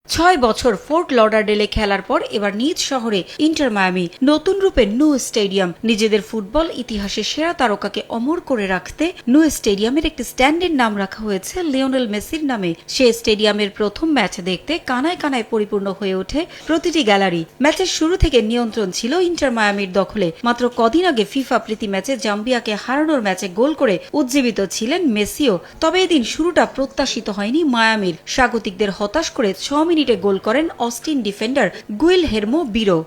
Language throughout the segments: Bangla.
6 বছর ফোর্ট লডারডেলে খেলার পর এবার নিজ শহরে ইন্টার মায়ামি নতুন রূপে নো স্টেডিয়াম নিজেদের ফুটবল ইতিহাসে সেরা তারকাকে অমর করে রাখতে নো স্টেডিয়ামের একটি স্ট্যান্ডের নাম রাখা হয়েছে লিওনেল মেসির নামে। সে স্টেডিয়ামের প্রথম ম্যাচ দেখতে কানায় কানায় পরিপূর্ণ হয়ে ওঠে প্রতিটি গ্যালারি। ম্যাচের শুরু থেকে নিয়ন্ত্রণ ছিল ইন্টার মায়ামির দখলে। মাত্র কদিন আগে ফিফা প্রীতি ম্যাচে জাম্বিয়াকে হারানোর ম্যাচে গোল করে উজ্জীবিত ছিলেন মেসিও। তবে এদিন শুরুটা প্রত্যাশিত হয়নি মায়ামির। স্বাগতিকদের হতাশ করে 6 মিনিটে গোল করেন অস্টিন ডিফেন্ডার গুইলহের্মো বিরো।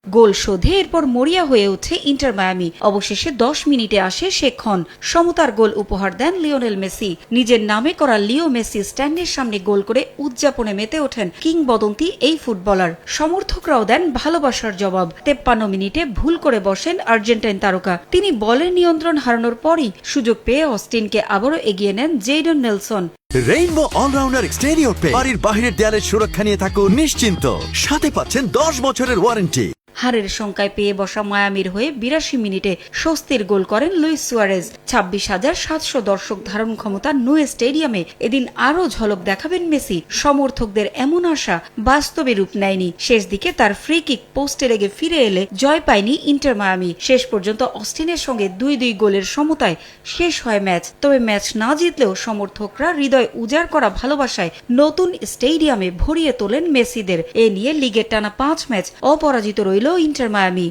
গোল শোধে এরপর মরিয়া হয়ে ওঠে ইন্টার মায়ামি। অবশেষে 10 মিনিটে আসে সে ক্ষণ। সমতার গোল উপহার দেন লিওনেল মেসি। নিজের নামে করা লিও মেসি স্ট্যান্ডের সামনে গোল করে উদযাপনে মেতে ওঠেন কিংবদন্তি এই ফুটবলার। সমর্থকরাও দেন ভালোবাসার জবাব। 53 মিনিটে ভুল করে বসেন আর্জেন্টাইন তারকা। তিনি বলের নিয়ন্ত্রণ হারানোর পরই সুযোগ পেয়ে অস্টিনকে আবারও এগিয়ে নেন Jaden Nelson. Rainbow allrounder exterior paint বাড়ির বাহিরের দেয়ালের সুরক্ষা নিয়ে থাকুন নিশ্চিন্ত। সাথে পাচ্ছেন 10 বছরের ওয়ারেন্টি। হারের শঙ্কায় পেয়ে বসা মায়ামির হয়ে 82 মিনিটে স্বস্তির গোল করেন লুইস সুয়ারেজ। 26,700 দর্শক ধারণ ক্ষমতা নো স্টেডিয়ামে এদিন আরও ঝলক দেখাবেন মেসি। সমর্থকদের এমন আশা বাস্তবে রূপ নেয়নি। শেষ দিকে তার ফ্রি কিক পোস্টে লেগে ফিরে এলে জয় পায়নি ইন্টার মায়ামি। শেষ পর্যন্ত অস্টিনের সঙ্গে 2-2 গোলের সমতায় শেষ হয় ম্যাচ। তবে ম্যাচ না জিতলেও সমর্থকরা হৃদয় উজাড় করা ভালোবাসায় নতুন স্টেডিয়ামে ভরিয়ে তোলেন মেসিদের। এ নিয়ে লিগের টানা 5 ম্যাচ অপরাজিত রইল ইন্টার মায়ামি।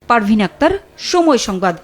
পারভিন আক্তার, সময় সংবাদ।